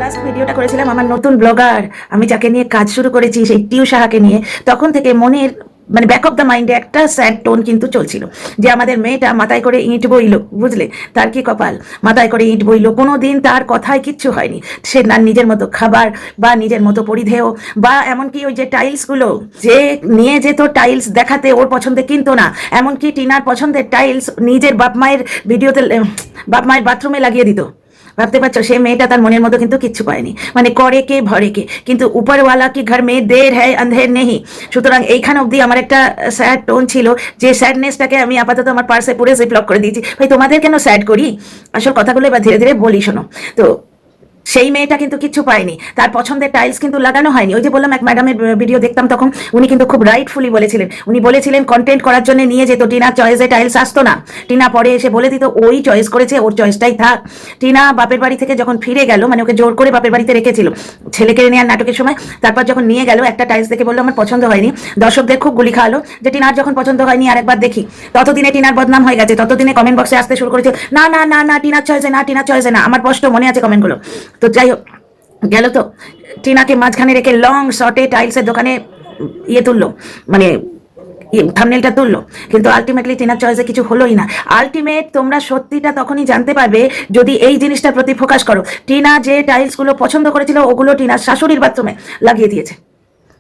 Last ভিডিওটা করেছিলাম আমার নতুন ব্লগার, আমি যাকে নিয়ে কাজ শুরু করেছি সেই টিউ সাহাকে নিয়ে, তখন থেকে মনের মানে ব্যাক অফ দ্য মাইন্ডে একটা স্যাড টোন কিন্তু চলছিল যে আমাদের মেয়েটা মাথায় করে ইঁট বইলো, বুঝলে তার কি কপাল, মাথায় করে ইঁট বইলো, কোনো দিন তার কথায় কিচ্ছু হয়নি। সে না নিজের মতো খাবার বা নিজের মতো পরিধেয় বা এমনকি ওই যে টাইলসগুলো যে নিয়ে যেত টাইলস দেখাতে ওর পছন্দে কিনতো না, এমনকি টিনার পছন্দের টাইলস নিজের বাপ মায়ের ভিডিওতে বাপ মায়ের বাথরুমে লাগিয়ে দিত। ভাবতে পারছো সে মেয়েটা তার মনের মতো কিন্তু কিচ্ছু পায়নি, মানে করে কে ভরে কে, কিন্তু উপরওয়ালা কি ঘর মে দের হ্যায় অন্ধের নেই। সুতরাং এইখান অবধি আমার একটা স্যাড টোন ছিল, যে স্যাডনেসটাকে আমি আপাতত আমার পার্সে পুরে জিপলক করে দিয়েছি। ভাই তোমাদের কেন স্যাড করি, আসল কথাগুলো এবার ধীরে ধীরে বলি শোনো। তো সেই মেয়েটা কিন্তু কিচ্ছু পায়নি, তার পছন্দের টাইলস কিন্তু লাগানো হয়নি। ওই যে বললাম এক ম্যাডামের ভিডিও দেখতাম তখন, উনি কিন্তু খুব রাইটফুলি বলেছিলেন, উনি বলেছিলেন কন্টেন্ট করার জন্য নিয়ে যেত, টিনার চয়েসে টাইলস আসতো না, টিনা পরে এসে বলে দিত ওই চয়েস করেছে ওর চয়েসটাই থাক। টিনা বাপের বাড়ি থেকে যখন ফিরে গেল, মানে ওকে জোর করে বাপের বাড়িতে রেখেছিল ছেলেকে নেওয়ার নাটকের সময়, তারপর যখন নিয়ে গেল একটা টাইলস দেখে বললো আমার পছন্দ হয়নি, দর্শকদের খুব গুলি খাওয়ালো যে টিনার যখন পছন্দ হয়নি আরেকবার দেখি। ততদিনে টিনার বদনাম হয়ে গেছে, ততদিনে কমেন্ট বক্সে আসতে শুরু করেছে না না না না টিনার চয়েসে না, টিনার চয়েসে না। আমার স্পষ্ট মনে আছে কমেন্টগুলো। তো যাই হোক গেল, তো টিনাকে মাঝখানে রেখে লং শর্টে টাইলসের দোকানে ইয়ে তুললো, মানে থাম্বনেলটা তুললো, কিন্তু আলটিমেটলি টিনার চয়েসে কিছু হলোই না। আলটিমেট তোমরা সত্যিটা তখনই জানতে পারবে যদি এই জিনিসটার প্রতি ফোকাস করো। টিনা যে টাইলসগুলো পছন্দ করেছিল ওগুলো টিনার শাশুড়ির বাথরুমে লাগিয়ে দিয়েছে।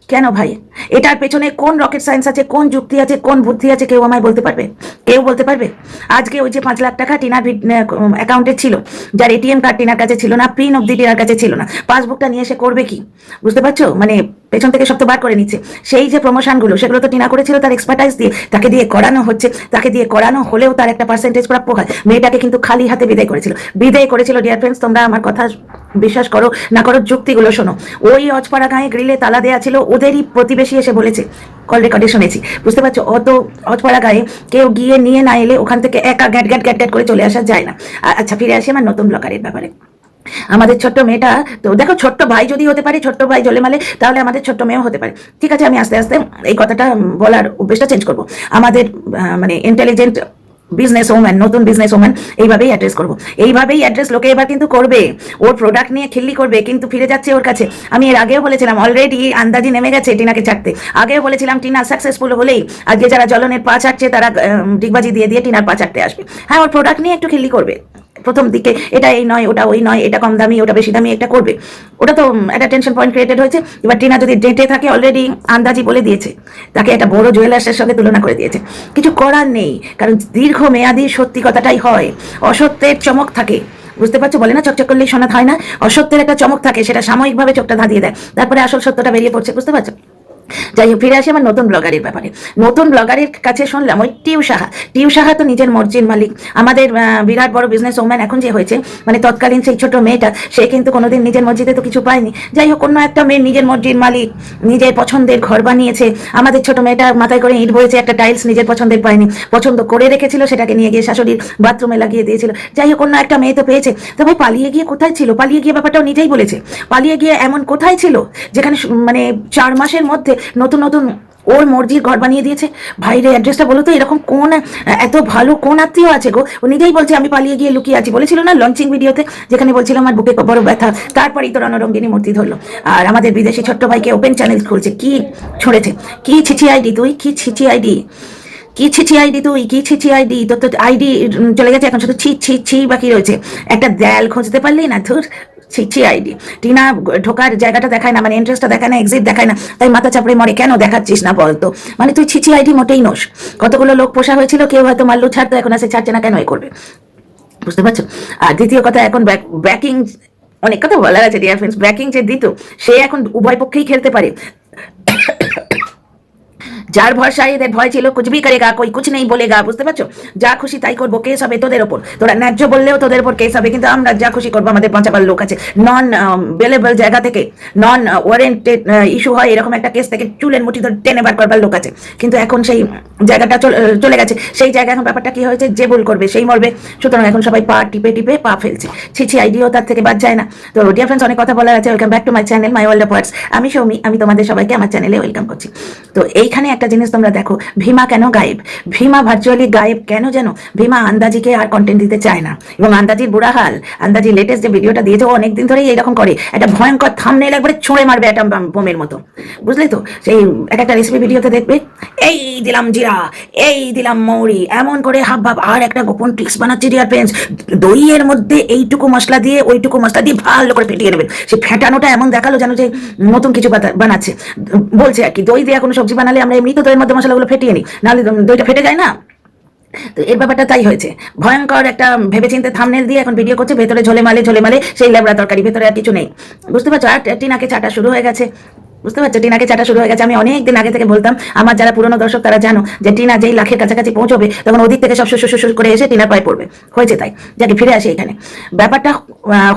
কেন ভাই, এটার পেছনে কোন রকেট সায়েন্স আছে, কোন যুক্তি আছে, কোন বুদ্ধি আছে, কেউ আমায় বলতে পারবে? কেউ বলতে পারবে? আজকে ওই যে 5 লাখ টাকা টিনার অ্যাকাউন্টে ছিল, যার এটিএম কার্ড টিনার কাছে ছিল না, পিন অব্দি টিনার কাছে ছিল না, পাসবুকটা নিয়ে এসে করবে কি? বুঝতে পারছো, মানে পেছন থেকে সব তো বার করে নিচ্ছে। সেই যে প্রমোশনগুলো সেগুলো তো টিনা করেছিল তার এক্সপার্টাইজ দিয়ে, তাকে দিয়ে করানো হচ্ছে, তাকে দিয়ে করানো হলেও তার একটা পার্সেন্টেজ প্রাপ্য হয়। মেয়েটাকে কিন্তু খালি হাতে বিদায় করেছিল ডিয়ার ফ্রেন্ডস। তোমরা আমার কথা বিশ্বাস করো না করো, যুক্তিগুলো শোনো। ওই অজপাড়া গাঁয়ে গ্রিলে তালা দেওয়া ছিল, ওদেরই প্রতিবেশী এসে বলেছে, কল রেকর্ডে শুনেছি। বুঝতে পারছো, অত অজপাড়া গায়ে কেউ গিয়ে নিয়ে না এলে ওখান থেকে একা গ্যাট গ্যাট গ্যাট গ্যাট করে চলে আসা যায় না। আচ্ছা ফিরে আসি আমার নতুন ব্লগারের ব্যাপারে। আমাদের ছোট্ট মেয়েটা, তো দেখো ছোট্ট ভাই যদি হতে পারে, ছোট্ট ভাই জলে মালে, তাহলে আমাদের ছোট্ট মেয়েও হতে পারে। ঠিক আছে, আমি আস্তে আস্তে এই কথাটা বলার অভ্যেসটা চেঞ্জ করবো। আমাদের মানে ইন্টেলিজেন্ট বিজনেস ওম্যান, নতুন বিজনেস ওম্যান, এইভাবেই অ্যাড্রেস করবো, এইভাবেই অ্যাড্রেস লোকে এবার কিন্তু করবে। ওর প্রোডাক্ট নিয়ে খিল্লি করবে, কিন্তু ফিরে যাচ্ছে ওর কাছে। আমি এর আগেও বলেছিলাম অলরেডি আন্দাজি নেমে গেছে টিনাকে ছাড়তে। আগেও বলেছিলাম টিনা সাকসেসফুল হলেই আজকে যারা জ্বলনের পা চাটছে তারা ডিগবাজি দিয়ে দিয়ে টিনার পা চাটতে আসবে। হ্যাঁ, ওর প্রোডাক্ট নিয়ে একটু খিল্লি করবে প্রথম দিকে, এটা এই নয় ওটা ওই নয়, এটা কম দামি ওটা বেশি দামি, একটা করবে। ওটা তো একটা টেনশন পয়েন্ট ক্রিয়েটেড হয়েছে। এবার টিনা যদি ডেটে থাকে, অলরেডি আন্দাজি বলে দিয়েছে, তাকে একটা বড় জুয়েলার্সের সঙ্গে তুলনা করে দিয়েছে। কিছু করার নেই, কারণ দীর্ঘ মেয়াদী সত্যি কথাটাই হয়, অসত্যের চমক থাকে। বুঝতে পারছো, বলে না চকচক করলেই সোনা হয় না, অসত্যের একটা চমক থাকে, সেটা সাময়িকভাবে চোখটা ধাঁধিয়ে দেয়, তারপরে আসল সত্যটা বেরিয়ে পড়ছে। বুঝতে পারছো? যাই হোক, ফিরে আসি আমার নতুন ব্লগারের ব্যাপারে। নতুন ব্লগারের কাছে শুনলাম ওই টিউ সাহা তো নিজের মর্জির মালিক। আমাদের বিরাট বড় বিজনেস ওম্যান এখন যে হয়েছে, মানে তৎকালীন সেই ছোট মেয়েটা, সে কিন্তু কোনোদিন নিজের মর্জিতে তো কিছু পায়নি। যাই হোক, অন্য একটা মেয়ে নিজের মর্জির মালিক, নিজের পছন্দের ঘর বানিয়েছে। আমাদের ছোট মেয়েটা মাথায় করে ইট বয়েছে, একটা টাইলস নিজের পছন্দের পায়নি, পছন্দ করে রেখেছিল, সেটাকে নিয়ে গিয়ে শাশুড়ির বাথরুমে লাগিয়ে দিয়েছিল। যাই হোক, অন্য একটা মেয়ে তো পেয়েছে। তো ভাই পালিয়ে গিয়ে কোথায় ছিল? পালিয়ে গিয়ে ব্যাপারটাও নিজেই বলেছে, পালিয়ে গিয়ে এমন কোথায় ছিল যেখানে মানে 4 মাসের মধ্যে নতুন নতুন ওর মর্জির ঘর বানিয়ে দিয়েছে। ভাইরে অ্যাড্রেসটা বলো তো, এরকম কোন এত ভালো কোন আত্মীয় আছে গো? ও নিজেই বলছে আমি পালিয়ে গিয়ে লুকিয়ে আছি। বলেছিল না লঞ্চিং ভিডিওতে, যেখানে বলছিল আমার বুকে বড় ব্যথা, তারপরেই তো রণরঙ্গিনী মূর্তি ধরলো। আর আমাদের বিদেশি ছোট্ট ভাইকে ওপেন চ্যানেল খুলছে, কি ছড়েছে, কি ছিচি আইডি তুই, কি ছিচি আইডি, কি ছিচি আইডি তুই, কি ছিচি আইডি, তোর তো আইডি চলে গেছে, এখন শুধু ছি ছি ছি বাকি রয়েছে। একটা দেয়াল খুঁজতে পারলেই না, ধুর ছিচি আইডি। টিনা ঢোকার জায়গাটা দেখায় না, মানে এন্ট্রেন্সটা দেখায় না, এক্সিট দেখায় না, তাই মাথা চাপড়ে মরে। কেন দেখাচ্ছিস না বলতো? মানে তুই ছিচি আইডি মোটেই নোস। কতগুলো লোক পোষা হয়েছিল, কেউ হয়তো মাল্লু ছাড়তো, এখন আসে ছাড়ছে না, কেন এ করবে? বুঝতে পারছো? আর দ্বিতীয় কথা, এখন ব্যাকিং, অনেক কথা বলার আছে ডিয়ার ফ্রেন্ডস। ব্যাকিং যে দিত, সে এখন উভয় পক্ষেই খেলতে পারে। যার ভরসা এদের ভয় ছিল কুচবি করেগা কই কুছ নেই বলেগা। বুঝতে পারছো, যা খুশি তাই করবো, কেস হবে তোদের ওপর, তোরা ন্যায্য বললেও তোদের ওপর কেস হবে, কিন্তু আমরা যা খুশি করবো। আমাদের বাঁচাবার লোক আছে, নন বেলেবল জায়গা থেকে, নন ওয়ারেন্টেড ইস্যু হয় এরকম একটা কেস থেকে চুলের মুঠি ধরে টেনে বার করবার লোক আছে। কিন্তু এখন সেই জায়গাটা চলে গেছে। সেই জায়গায় এখন ব্যাপারটা কি হয়েছে, যে ভুল করবে সেই মরবে। সুতরাং এখন সবাই পা টিপে টিপে পা ফেলছে। ছিছি আইডিও তার থেকে বাদ যায় না। তো ডিয়ার ফ্রেন্ডস, অনেক কথা বলার আছে। Welcome back to my channel my world of words. আমি সৌমি, আমি তোমাদের সবাইকে আমার চ্যানেলে ওয়েলকাম করছি। তো এইখানে একটা একটা জিনিস তোমরা দেখো, ভীমা কেন গায়েব? ভীমা ভার্চুয়ালি গায়েব কেন জানো? ভীমা আন্দাজিকে আর কন্টেন্ট দিতে চায় না, এবং আন্দাজির বুড়া হাল, আন্দাজি লেটেস্ট যে ভিডিওটা দিয়েছে ও অনেকদিন ধরেই এরকম করে, একটা ভয়ঙ্কর থাম্বনেল একবারে ছুঁড়ে মারবে একটা বোমের মতো, বুঝলে তো? সেই এক একটা রেসিপি ভিডিওতে দেখবে এই দিলাম জিরা, এই দিলাম মৌরি, এমন করে হাব ভাব, আর একটা গোপন ট্রিক্স বানাচ্ছে ডিয়ার ফ্রেন্ডস, দইয়ের মধ্যে এইটুকু মশলা দিয়ে ওইটুকু মশলা দিয়ে ভালো করে ফেটিয়ে নেবেন। সে ফেটানোটা এমন দেখালো যেন যে নতুন কিছু বানাচ্ছে, বলছে আর কি। দই দিয়ে কোনো সবজি বানালে আমরা এমনি তো দইয়ের মধ্যে মশলাগুলো ফেটিয়ে নিই, নাহলে দইটা ফেটে যায় না। তো এর ব্যাপারটা তাই হয়েছে, ভয়ঙ্কর একটা ভেবেচিন্তে থাম্বনেল দিয়ে এখন ভিডিও করছে, ভেতরে ঝোলে মালে সেই ল্যাবড়া তরকারি, ভেতরে আর কিছু নেই, বুঝতে পারছো? আর টিনাকে চাটা শুরু হয়ে গেছে, বুঝতে পারছো? টিনাকে চাটা শুরু হয়ে গেছে। আমি অনেক দিন আগে থেকে বলতাম, আমার যারা পুরনো দর্শক তারা জানো যে টিনা যেই লাখের কাছাকাছি পৌঁছবে তখন ওদিক থেকে সব শুশুর করে এসে টিনার পায়ে পড়বে। হয়েছে তাই, যাকে ফিরে আসে এখানে। ব্যাপারটা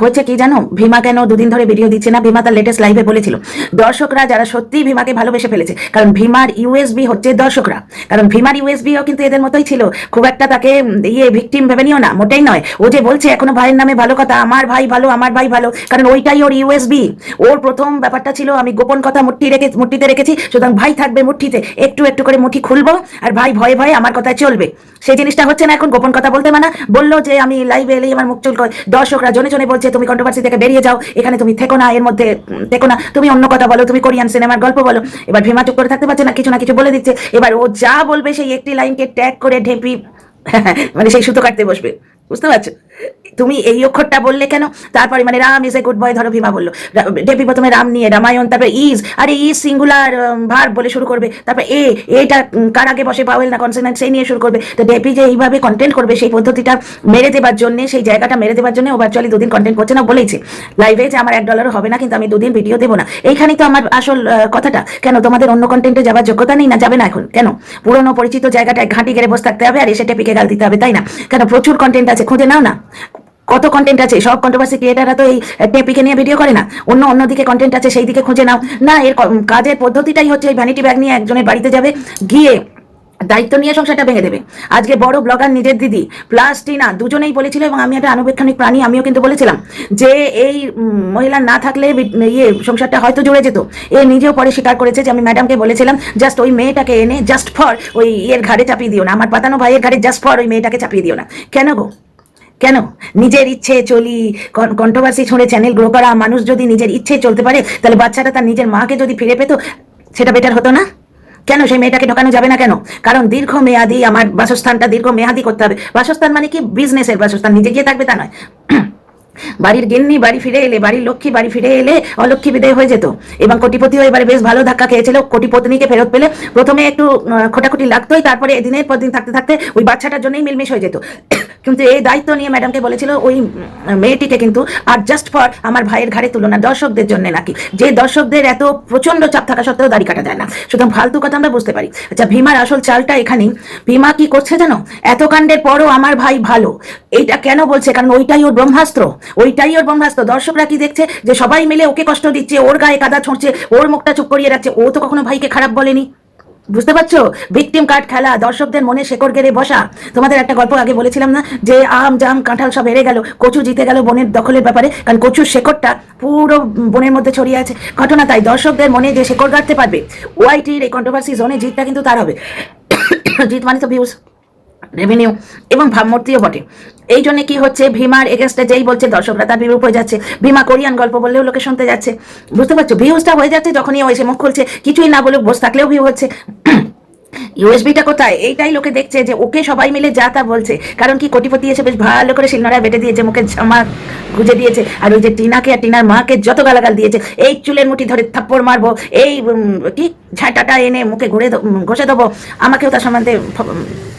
হচ্ছে কি জানো, ভীমা কেন দুদিন ধরে ভিডিও দিচ্ছে না? ভীমা তার লেটেস্ট লাইভে বলেছিল দর্শকরা যারা সত্যিই ভীমাকে ভালোবেসে ফেলেছে, কারণ ভীমার ইউএসবি হচ্ছে দর্শকরা, কারণ ভীমার ইউএসবিও কিন্তু এদের মতোই ছিল, খুব একটা তাকে ভিকটিম ভেবে নিও না, মোটেই নয়। ও যে বলছে এখনো ভাইয়ের নামে ভালো কথা, আমার ভাই ভালো, আমার ভাই ভালো, কারণ ওইটাই ওর ইউএসবি। ওর প্রথম ব্যাপারটা ছিল আমি গোপন কথা মুঠিতে রেখেছি, সুতরাং ভাই থাকবে মুঠিতে, একটু একটু করে মুঠি খুলবো আর ভাই ভয়ে ভয়ে আমার কথায় চলবে। সেই জিনিসটা হচ্ছে না এখন। গোপন কথা বলতে মানা, বললো যে আমি লাইভে এলেই আমার মুখ চুলকয়, দর্শকরা জনে জনে বলছে তুমি কন্ট্রোভার্সি থেকে বেরিয়ে যাও, এখানে তুমি থেকো না, এর মধ্যে থেকো না, তুমি অন্য কথা বলো, তুমি কোরিয়ান সিনেমার গল্প বলো। এবার ভীমা চুপ করে থাকতে পারছে না, কিছু না কিছু বলে দিচ্ছে। এবার ও যা বলবে সেই একটি লাইনকে ট্যাগ করে ঢেপি মানে সেই সুতো কাটতে বসবে, বুঝতে পারছো? তুমি এই অক্ষরটা বললে কেন? তারপরে মানে Ram is a good boy, ধরো ভীমা বললো, ডেপি প্রথমে রাম নিয়ে রামায়ণ, তারপরে ইজ, আরে ইজ সিঙ্গুলার ভার্ব বলে শুরু করবে, তারপরে এটা কার আগে বসে পাওয়েল না কনসোনেন্ট সেই নিয়ে শুরু করবে। তো ডেপি যে এইভাবে কন্টেন্ট করবে সেই পদ্ধতিটা মেরে দেবার জন্য, সেই জায়গাটা মেরে দেবার জন্য ও ভার্চুয়ালি দুদিন কন্টেন্ট করছে না, বলেইছে লাইভে যে আমার $1 হবে না, কিন্তু আমি দুদিন ভিডিও দেবো না। এইখানেই তো আমার আসল কথাটা। কেন তোমাদের অন্য কন্টেন্টে যাওয়ার যোগ্যতা নেই? না যাবে না এখন? কেন পুরনো পরিচিত জায়গাটায় ঘাঁটি গেড়ে বসে থাকতে হবে আর এসে টেপিকে গাল দিতে হবে, তাই না? কেন প্রচুর কন্টেন্ট আছে, খুঁজে নাও না, কত কন্টেন্ট আছে। সব কন্ট্রোভার্সি ক্রিয়েটাররা তো এই টেপিকে নিয়ে ভিডিও করে না, অন্য দিকে কন্টেন্ট আছে, সেই দিকে খুঁজে নাও না। এর কাজের পদ্ধতিটাই হচ্ছে এই ভ্যানিটি ব্যাগ নিয়ে একজনের বাড়িতে যাবে, গিয়ে দায়িত্ব নিয়ে সংসারটা ভেঙে দেবে। আজকে বড় ব্লগার নিজের দিদি প্লাস টিনা দুজনেই বলেছিল, এবং আমি একটা আনুবেক্ষণিক প্রাণী, আমিও কিন্তু বলেছিলাম যে এই মহিলা না থাকলে সংসারটা হয়তো জুড়ে যেত। এ নিজেও পরে স্বীকার করেছে যে আমি ম্যাডামকে বলেছিলাম জাস্ট ওই মেয়েটাকে এনে জাস্ট ফর ওই এর ঘাড়ে চাপিয়ে দিও না, আমার পাতানো ভাইয়ের ঘাড়ে জাস্ট ফর ওই মেয়েটাকে চাপিয়ে দিও না। কেন গো? কেন? নিজের ইচ্ছে চলি, কন্ট্রোভার্সি ছড়ে চ্যানেল গ্রো করা মানুষ যদি নিজের ইচ্ছে চলতে পারে, তাহলে বাচ্চাটা তার নিজের মাকে যদি ফিরে পেত সেটা বেটার হতো না? কেন সেই মেয়েটাকে ঢোকানো যাবে না কেন? কারণ দীর্ঘমেয়াদী, আমার বাসস্থানটা দীর্ঘমেয়াদী করতে হবে। বাসস্থান মানে কি? বিজনেসের বাসস্থান, নিজে গিয়ে থাকবে তা নয়। বাড়ির গিন্নি বাড়ি ফিরে এলে, বাড়ির লক্ষ্মী বাড়ি ফিরে এলে অলক্ষ্মী বিদায় হয়ে যেত, এবং কোটিপতিও এবারে বেশ ভালো ধাক্কা খেয়েছিল। কোটিপত্নীকে ফেরত পেলে প্রথমে একটু খোটাখুটি লাগতোই, তারপরে দিনের পর দিন থাকতে থাকতে ওই বাচ্চাটার জন্যই মিলমিশ হয়ে যেত। কিন্তু এই দায়িত্ব নিয়ে ম্যাডামকে বলেছিল ওই মেয়েটিকে কিন্তু আর জাস্ট ফর আমার ভাইয়ের ঘাড়ে তুলনা, দর্শকদের জন্য নাকি, যে দর্শকদের এত প্রচন্ড চাপ থাকা সত্ত্বেও দাড়ি কাটা যায় না। সুতরাং ফালতু কথা আমরা বুঝতে পারি। আচ্ছা, ভীমার আসল চালটা এখানেই। ভীমা কি করছে জানো? এত কাণ্ডের পরও আমার ভাই ভালো, এইটা কেন বলছে? কারণ ওইটাই ওর ব্রহ্মাস্ত্র, ওইটাই ওর ব্রহ্মাস্ত্র। দর্শকরা কি দেখছে? যে সবাই মিলে ওকে কষ্ট দিচ্ছে, ওর গায়ে কাদা ছড়ছে, ওর মুখটা চুপ করিয়ে রাখছে। ও তো কখনো ভাইকে খারাপ বলেনি, বুঝতে পারছো? ভিকটিম কার্ড খেলা, দর্শকদের মনে শেকড় গেড়ে বসা। তোমাদের একটা গল্প আগে বলেছিলাম না, যে আম জাম কাঁঠাল সব হেরে গেল, কচু জিতে গেল বনের দখলের ব্যাপারে, কারণ কচুর শেকড়টা পুরো বনের মধ্যে ছড়িয়ে আছে। ঘটনা তাই, দর্শকদের মনে যে শেকড় গাড়তে পারবে, ওয়াইটির এই কন্ট্রোভার্সি জোনে জিতটা কিন্তু তার হবে। জিত মানে তো ভিউজ, রেভিনিউ এবং ভাবমূর্তিও বটে। এই জন্য কি হচ্ছে, ভীমার এগেনস্টে যেই বলছে দর্শকরা তার বিরূপ হয়ে যাচ্ছে। ভীমা কোরিয়ান গল্প বললেও লোকে শুনতে যাচ্ছে, বুঝতে পারছো? ভিউজটা হয়ে যাচ্ছে যখনই ও এসে মুখ খুলছে, কিছুই না বলে বসে থাকলেও ভিউ হচ্ছে। ইউএসবিটা কোথায়? এইটাই লোকে দেখছে যে ওকে সবাই মিলে যা তা বলছে। কারণ কি, কোটিপতি এসে বেশ ভালো করে শিলনোড়ায় বেটে দিয়েছে, মুখে ঝামা গুজে দিয়েছে। আর ওই যে টিনাকে আর টিনার মাকে যত গালাগাল দিয়েছে, এই চুলের মুঠি ধরে থাপ্পড় মারবো, এই কি ঝাঁটাটা এনে মুখে ঘষে দেবো, আমাকেও তার সম্বন্ধে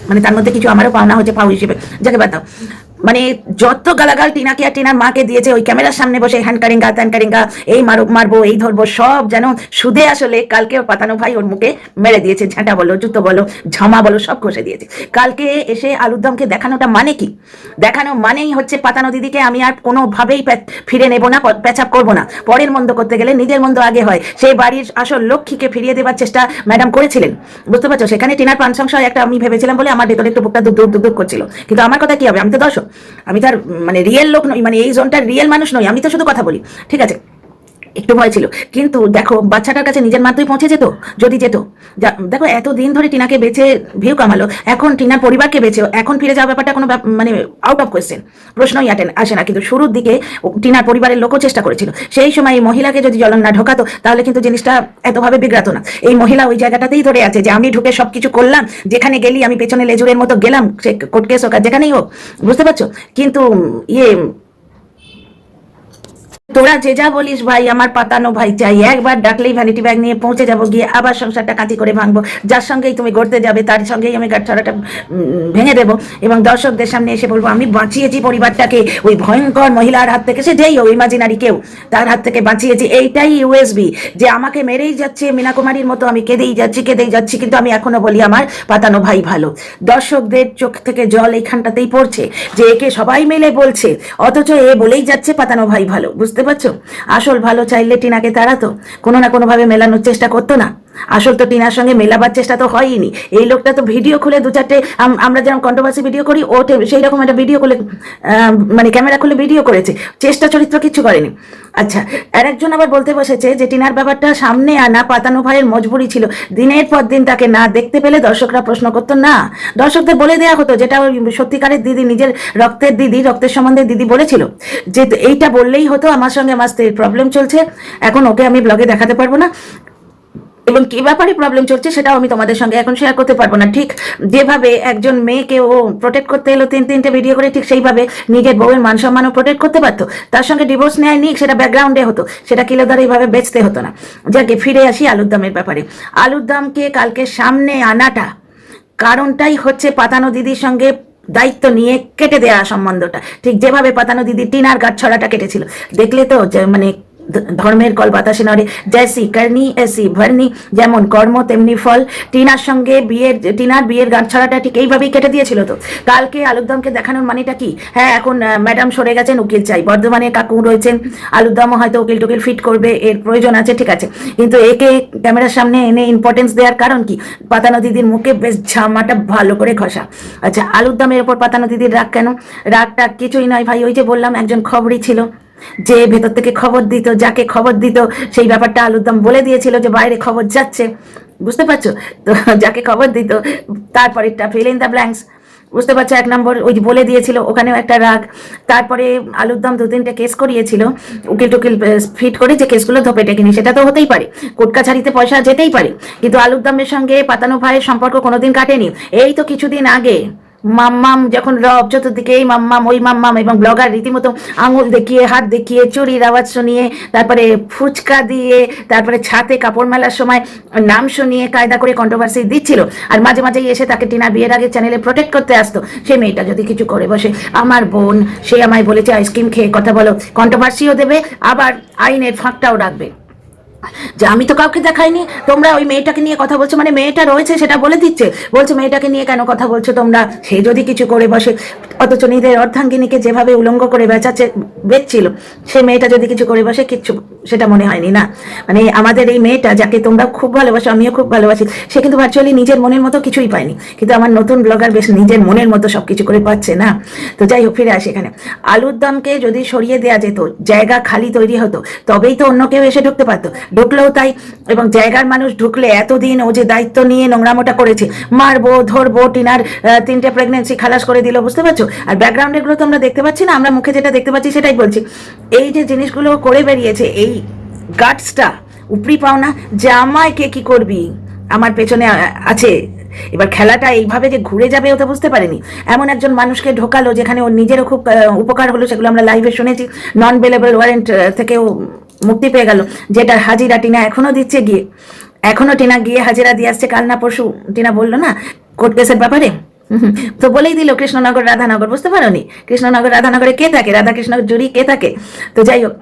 মানে তার মধ্যে কিছু আমারও পাওনা হচ্ছে পাও হিসেবে, যাকে বাদ দাও। মানে যত গালাগাল টিনাকে আর টিনার মাকে দিয়েছে, ওই ক্যামেরার সামনে বসে হ্যান্ড কারিঙ্গা ত্যান কারিঙ্গা, এই মারবো এই ধরবো, সব যেন সুদে আসলে কালকে ওর পাতানো ভাই ওর মুখে মেরে দিয়েছে। ঝাঁটা বলো, জুতো বলো, ঝামা বলো, সব ঘষে দিয়েছে। কালকে এসে আলুরদমকে দেখানোটা মানে কি? দেখানো মানেই হচ্ছে পাতানো দিদিকে আমি আর কোনোভাবেই ফিরে নেব না, প্যাচাপ করবো না। পরের মন্দ করতে গেলে নিজের মন্দ আগে হয়। সেই বাড়ির আসল লক্ষ্মীকে ফিরিয়ে দেবার চেষ্টা ম্যাডাম করেছিলেন, বুঝতে পারছো? সেখানে টিনার প্রাণ সংশয় একটা আমি ভেবেছিলাম বলে আমার ভেতরে একটু বুকটা দুধ করছিল। কিন্তু আমার কথা কি হবে? আমি তো দর্শক, আমি তার মানে রিয়েল লোক নই, মানে এই জোনটার রিয়েল মানুষ নই, আমি তো শুধু কথা বলি, ঠিক আছে? একটু ভয় ছিল, কিন্তু দেখো বাচ্চাটার কাছে নিজের মাত্রই পৌঁছে যেত যদি যেত। দেখো এতদিন ধরে টিনাকে বেঁচে ভিউ কামালো, এখন টিনার পরিবারকে বেঁচে এখন ফিরে যাওয়া ব্যাপারটা কোনো মানে আউট অফ কোয়েশ্চেন, প্রশ্নই আসে না। কিন্তু শুরুর দিকে টিনার পরিবারের লোকও চেষ্টা করেছিল, সেই সময় এই মহিলাকে যদি জলন না ঢোকাতো তাহলে কিন্তু জিনিসটা এতভাবে বিগড়াতো না। এই মহিলা ওই জায়গাটাতেই ধরে আছে যে আমি ঢুকে সবকিছু করলাম, যেখানে গেলি আমি পেছনে লেজুরের মতো গেলাম, সে কোর্ট কেস হোক আর যেখানেই হোক, বুঝতে পারছো। কিন্তু তোরা যে যা বলিস ভাই, আমার পাতানো ভাই চাই, একবার ডাকলেই ভ্যানিটি ব্যাগ নিয়ে পৌঁছে যাবো, গিয়ে আবার সংসারটা কাঁচি করে ভাঙবো, যার সঙ্গেই তুমি গড়তে যাবে তার সঙ্গেই আমি গাঁটছড়াটা ভেঙে দেবো, এবং দর্শকদের সামনে এসে বলবো আমি বাঁচিয়েছি পরিবারটাকে ওই ভয়ঙ্কর মহিলার হাত থেকে, সে যেই হোক ইমাজিনারি কেউ, তার হাত থেকে বাঁচিয়েছি। এইটাই ইউএসবি, যে আমাকে মেরেই যাচ্ছে মীনা কুমারীর মতো, আমি কেঁদেই যাচ্ছি, কিন্তু আমি এখনো বলি আমার পাতানো ভাই ভালো। দর্শকদের চোখ থেকে জল এইখানটাতেই পড়ছে যে একে সবাই মিলে বলছে, অথচ এ বলেই যাচ্ছে পাতানো ভাই ভালো। বুঝতে পারছো, আসল ভালো চাইলে টিনাকে তাড়াতো, কোনো না কোনো ভাবে মেলানোর চেষ্টা করতো না। আসল তো টিনার সঙ্গে মেলাবার চেষ্টা তো হয়নি। এই লোকটা তো ভিডিও খুলে দু চারটে, আমরা যেরকম কন্ট্রোভার্সি ভিডিও করি ও সেই রকম একটা ভিডিও খুলে মানে ক্যামেরা খুলে ভিডিও করেছে, চেষ্টা চরিত্র কিছু করেনি। আচ্ছা, আর একজন আবার বলতে বসেছে যে টিনার ব্যাপারটা সামনে আনা পাতানো ভাইয়ের মজবুরি ছিল, দিনের পর দিন তাকে না দেখতে পেলে দর্শকরা প্রশ্ন করতো না, দর্শকদের বলে দেওয়া হতো, যেটা ওই সত্যিকারের দিদি, নিজের রক্তের দিদি, রক্তের সম্বন্ধে দিদি বলেছিল যে এইটা বললেই হতো আমার সঙ্গে আমার স্ত্রীর প্রবলেম চলছে, এখন ওকে আমি ব্লগে দেখাতে পারবো না, এবং কি ব্যাপারে প্রবলেম চলছে সেটাও আমি তোমাদের সঙ্গে এখন শেয়ার করতে পারবো না। ঠিক যেভাবে একজন মেয়েকে ও প্রোটেক্ট করতে এলো তিনটে ভিডিও করে, ঠিক সেইভাবে নিজের বউয়ের মান সম্মানও প্রোটেক্ট করতে পারতো। তার সঙ্গে ডিভোর্স নেয় নিক, সেটা ব্যাকগ্রাউন্ডে হতো, সেটা কিলোদার এইভাবে বেচতে হতো না। যাকে ফিরে আসি আলুর দামের ব্যাপারে, আলুর দামকে কালকে সামনে আনাটা কারণটাই হচ্ছে পাতানো দিদির সঙ্গে দায়িত্ব নিয়ে কেটে দেওয়া সম্বন্ধটা, ঠিক যেভাবে পাতানো দিদি টিনার গাঁটছড়াটা কেটেছিল। দেখলে তো মানে ধর্মের কল বাতাসে নড়ে, জৈসি করনি এসি ভরনি, যেমন কর্ম তেমনি ফল। টিনার বিয়ের গাঁটছড়াটা ঠিক এইভাবেই কেটে দিয়েছিল। তো কালকে আলুরদমকে দেখানোর মানেটা কি? হ্যাঁ, এখন ম্যাডাম সরে গেছেন, উকিল চাই, বর্ধমানে কাকু রয়েছেন, আলুরদমও হয়তো উকিল টুকিল ফিট করবে, এর প্রয়োজন আছে, ঠিক আছে, কিন্তু একে ক্যামেরার সামনে এনে ইম্পর্টেন্স দেওয়ার কারণ কি? পাতানো দিদির মুখে বেশ ঝামাটা ভালো করে ঘষা। আচ্ছা, আলুরদমের ওপর পাতানো দিদির রাগ কেন? রাগটা কিছুই নয় ভাই, ওই যে বললাম একজন খবরই ছিল, যে ভেতর থেকে খবর দিত, যাকে খবর দিত সেই ব্যাপারটা আলুরদম বলে দিয়েছিল যে বাইরে খবর যাচ্ছে, বুঝতে পারছো তো, যাকে খবর দিত তারপরেরটা ফিল ইন দ্য ব্ল্যাঙ্কস, বুঝতে পারছো। এক নম্বর ওই বলে দিয়েছিল, ওখানেও একটা রাগ। তারপরে আলুরদম 2-3টে কেস করিয়েছিল উকিল টুকিল ফিট করে, যে কেসগুলো ধোপে টেকেনি, সেটা তো হতেই পারে, কোর্ট কাছারিতে পয়সা যেতেই পারে, কিন্তু আলুরদমের সঙ্গে পাতানো ভাইয়ের সম্পর্ক কোনোদিন কাটেনি। এই তো কিছুদিন আগে মাম্মাম যখন রব চতুর্দিকে এই মাম্মাম ওই মাম্মাম, এবং ব্লগার রীতিমতো আঙুল দেখিয়ে, হাত দেখিয়ে, চুরির আওয়াজ শুনিয়ে, তারপরে ফুচকা দিয়ে, তারপরে ছাতে কাপড় মেলার সময় নাম শুনিয়ে কায়দা করে কন্ট্রোভার্সি দিচ্ছিল, আর মাঝে মাঝেই এসে তাকে টিনা বিয়ের আগে চ্যানেলে প্রোটেক্ট করতে আসতো। সে মেয়েটা যদি কিছু করে বসে, আমার বোন, সে আমায় বলেছে আইসক্রিম খেয়ে কথা বলো, কন্ট্রোভার্সিও দেবে, আবার আইনের ফাঁকটাও রাখবে যে আমি তো কাউকে দেখাইনি, তোমরা ওই মেয়েটাকে নিয়ে কথা বলছো, মানে মেয়েটা রয়েছে সেটা বলে দিচ্ছে, বলছে মেয়েটাকে নিয়ে কেন কথা বলছো তোমরা, সে যদি কিছু করে বসে। অথচ নিজের অর্ধাঙ্গিনীকে যেভাবে উলঙ্গ করে বেচছিল, সে মেয়েটা যদি কিছু করে বসে, কিচ্ছু সেটা মনে হয়নি না। মানে আমাদের এই মেয়েটা, যাকে তোমরা খুব ভালোবাসো, আমিও খুব ভালোবাসি, সে কিন্তু ভার্চুয়ালি নিজের মনের মতো কিছুই পায়নি, কিন্তু আমার নতুন ব্লগার বেশ নিজের মনের মতো সবকিছু করে পাচ্ছে না। তো যাই হোক, ফিরে আসি এখানে। আলুর দামকে যদি সরিয়ে দেওয়া যেত, জায়গা খালি তৈরি হতো, তবেই তো অন্য কেউ এসে ঢুকতে পারতো, ঢুকলেও তাই। এবং জায়গার মানুষ ঢুকলে, এতদিন ও যে দায়িত্ব নিয়ে নোংরামোটা করেছে, মারবো ধরবো, টিনার 3টে প্রেগনেন্সি খালাস করে দিল, বুঝতে পারছো। আর ব্যাকগ্রাউন্ডের গুলো তো আমরা দেখতে পাচ্ছি না, আমরা মুখে যেটা দেখতে পাচ্ছি সেটাই বলছি। এই যে জিনিসগুলো করে বেরিয়েছে, এই গাটসটা উপরি পাওনা, যে আমায় কে কি করবি, আমার পেছনে আছে। এবার খেলাটা এইভাবে যে ঘুরে যাবে ও তো বুঝতে পারেনি। এমন একজন মানুষকে ঢোকালো যেখানে ওর নিজেরও খুব উপকার হলো, সেগুলো আমরা লাইভে শুনেছি। নন বেলেবল ওয়ারেন্ট থেকেও মুক্তি পেয়ে গেল, যেটা হাজিরা টিনা এখনো দিচ্ছে, এখনো টিনা গিয়ে হাজিরা দিয়ে আসছে। কাল না পরশু টিনা বললো না কোর্ট কেসের ব্যাপারে, তো বলেই দিল কৃষ্ণনগর রাধানগর, বুঝতে পারো নি? কৃষ্ণনগর রাধানগরে কে থাকে? রাধাকৃষ্ণর জুড়ি কে থাকে? তো যাই হোক,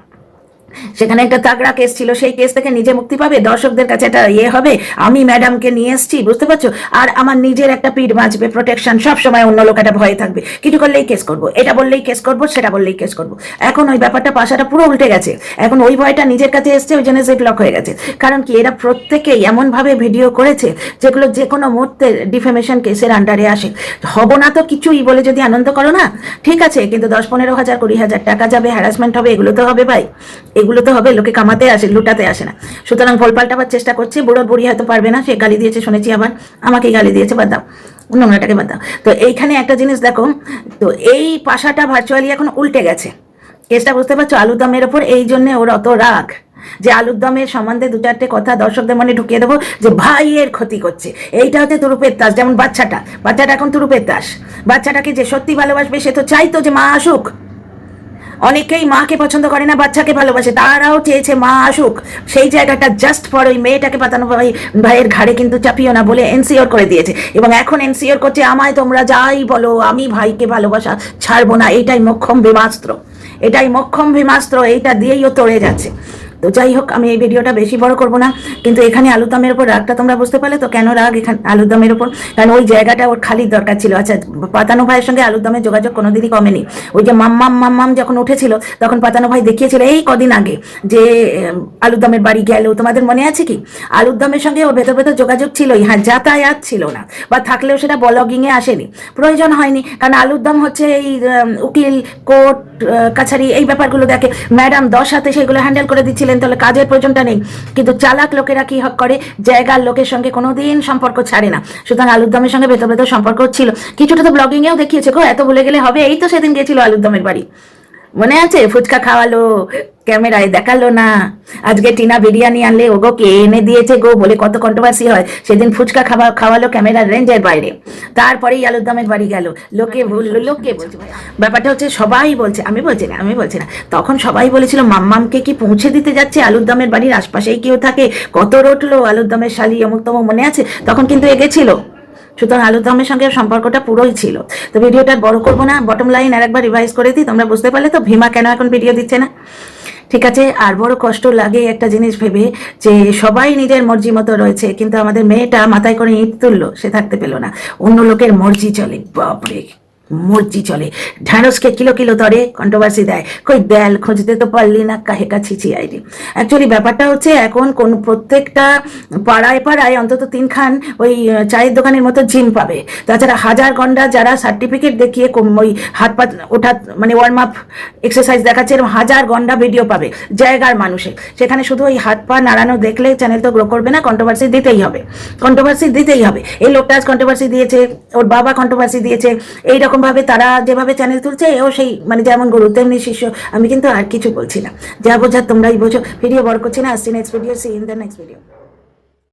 সেখানে একটা তাগড়া কেস ছিল, সেই কেস থেকে নিজে মুক্তি পাবে, দর্শকদের কাছে একটা হবে, আমি ম্যাডামকে নিয়ে এসছি, বুঝতে পারছো, আর আমার নিজের একটা পিঠ বাঁচবে, প্রোটেকশন, সব সময় অন্য লোক একটা ভয়ে থাকবে, কিছু করলেই কেস করবো, এটা বললেই কেস করবো, সেটা বললেই কেস করবো। এখন ওই ব্যাপারটা পাশাটা পুরো উল্টে গেছে, এখন ওই ভয়টা নিজের কাছে এসছে, ওই জন্য সেফ লক হয়ে গেছে। কারণ কি, এরা প্রত্যেকেই এমন ভাবে ভিডিও করেছে যেগুলো যে কোনো মুহূর্তে ডিফেমেশন কেসের আন্ডারে আসে। হব না তো কিছুই বলে যদি আনন্দ করো না, ঠিক আছে, কিন্তু 10-15 হাজার 20 হাজার টাকা যাবে, হ্যারাসমেন্ট হবে, এগুলো তো হবে ভাই, এগুলো এগুলো তো হবে, লোকে কামাতে আসে, লুটাতে আসে না। সুতরাং ভোল পাল্টাবার চেষ্টা করছে। বুড়ো বুড়ি হয়তো পারবে না, সে গালি দিয়েছে শুনেছি, আবার আমাকেই গালি দিয়েছে, বাদ দাও, নোংরাটাকে বাদ দাও। তো এইখানে একটা জিনিস দেখো, তো এই পাশাটা ভার্চুয়ালি এখন উল্টে গেছে। কেসটা বুঝতে পারছো? আলুর দমের ওপর এই জন্য ওর অত রাগ, যে আলুর দমের সম্বন্ধে দু চারটে কথা দর্শকদের মনে ঢুকিয়ে দেবো যে ভাইয়ের ক্ষতি করছে। এইটা হচ্ছে তুরুপের তাস। যেমন বাচ্চাটা এখন তুরুপের তাস। বাচ্চাটাকে যে সত্যি ভালোবাসবে সে তো চাইতো যে মা আসুক। অনেকেই মাকে পছন্দ করে না, বাচ্চাকে ভালোবাসে, তারাও চেয়েছে মা আসুক। সেই জায়গাটা জাস্ট ফর ওই মেয়েটাকে পাতানো ভাইয়ের ঘাড়ে কিন্তু চাপিও না বলে এনসিওর করে দিয়েছে। এবং এখন এনসিওর করছে আমায় তোমরা যাই বলো, আমি ভাইকে ভালোবাসা ছাড়বো না। এটাই মোক্ষম ভীমাস্ত্র, এটাই মোক্ষম ভীমাস্ত্র, এইটা দিয়েই ও তড়ে যাচ্ছে। তো যাই হোক, আমি এই ভিডিওটা বেশি বড় করবো না, কিন্তু এখানে আলুর দমের উপর রাগটা তোমরা বুঝতে পারলে তো, কেন রাগ এখানে আলুর দমের উপর? কারণ ওই জায়গাটা ওর খালির দরকার ছিল। আচ্ছা, পাতানো ভাইয়ের সঙ্গে আলুর দমের যোগাযোগ কোনোদিনই কমেনি। ওই যে মাম্মাম যখন উঠেছিল তখন পাতানো ভাই দেখিয়েছিল এই কদিন আগে যে আলুর দমের বাড়ি গেল, তোমাদের মনে আছে কি? আলুর দমের সঙ্গে ওর ভেতর ভেতর যোগাযোগ ছিলই, হ্যাঁ, যাতায়াত ছিল না, বা থাকলেও সেটা ব্লগিংয়ে আসেনি, প্রয়োজন হয়নি। কারণ আলুর দম হচ্ছে এই উকিল, কোর্ট কাছারি, এই ব্যাপারগুলো দেখে। ম্যাডাম 10 হাতে সেগুলো হ্যান্ডেল করে দিচ্ছিলেন, তাহলে কাজের প্রয়োজনটা নেই। কিন্তু চালাক লোকেরা কি করে, জায়গার লোকের সঙ্গে কোনোদিন সম্পর্ক ছাড়ে না। সুতরাং আলুর দমের সঙ্গে ভেতর ভেতর সম্পর্ক ছিল, কিছুটা তো ব্লগিংয়েও দেখিয়েছে গো, এত ভুলে গেলে হবে? এই তো সেদিন গেছিল আলুর দমের বাড়ি, মনে আছে? ফুচকা খাওয়ালো, ক্যামেরায় দেখালো না। আজকে টিনা বিরিয়ানি আনলে ওগো কে এনে দিয়েছে গো বলে কত কন্ট্রোভার্সি হয়। সেদিন ফুচকা খাওয়ালো ক্যামেরার রেঞ্জের বাইরে, তারপরেই আলুর দমের বাড়ি গেল। লোকে বললো, লোকে বলছে, ব্যাপারটা হচ্ছে সবাই বলছে, আমি বলছি না, তখন সবাই বলেছিল মাম্মামকে কি পৌঁছে দিতে যাচ্ছে আলুর দমের বাড়ির আশপাশেই কেউ থাকে, কত রটলো আলুর দমের শালি অমুক তমুক, মনে আছে? তখন কিন্তু এগেছিল। সুতরাং আলুর দমের সঙ্গে সম্পর্কটা পুরোই ছিল। তো ভিডিওটা বড় করবো না, বটম লাইন আরেকবার রিভাইজ করে দিই, তোমরা বুঝতে পারলে তো ভীমা কেন এখন ভিডিও দিচ্ছে না। ঠিক আছে, আর বড় কষ্ট লাগে একটা জিনিস ভেবে, যে সবাই নিজের মর্জি মতো রয়েছে, কিন্তু আমাদের মেয়েটা মাথায় করে ইট তুললো, সে থাকতে পেলো না। অন্য লোকের মর্জি চলে, বাপরে মর্জি চলে। ঢ্যাঁড়সকে কিলো কিলো ধরে কন্ট্রোভার্সি দেয়, কই দেল খুঁজতে তো পারলি না, কাহে কা ছিছি আইডি। অ্যাকচুয়ালি ব্যাপারটা হচ্ছে এখন কোন প্রত্যেকটা পাড়ায় পাড়ায় অন্তত 3খান ওই চায়ের দোকানের মতো জিম পাবে। তাছাড়া হাজার গন্ডা যারা সার্টিফিকেট দেখিয়ে ওই হাত পা ওঠা মানে ওয়ার্ম আপ এক্সারসাইজ দেখাচ্ছে, এরকম হাজার গন্ডা ভিডিও পাবে জায়গার মানুষের। সেখানে শুধু ওই হাত পা নাড়ানো দেখলে চ্যানেল তো গ্রো করবে না, কন্ট্রোভার্সি দিতেই হবে, কন্ট্রোভার্সি দিতেই হবে। এই লোকটা আজ কন্ট্রোভার্সি দিয়েছে, ওর বাবা কন্ট্রোভার্সি দিয়েছে, এইরকম ভাবে তারা যেভাবে চ্যানেল তুলছে, এও সেই মানে যেমন গুরু তেমনি শিষ্য। আমি কিন্তু আর কিছু বলছি না, যা বোঝার তোমরাই বোঝো। ভিডিও বড় করছি না, আসছি next video, see in the next video.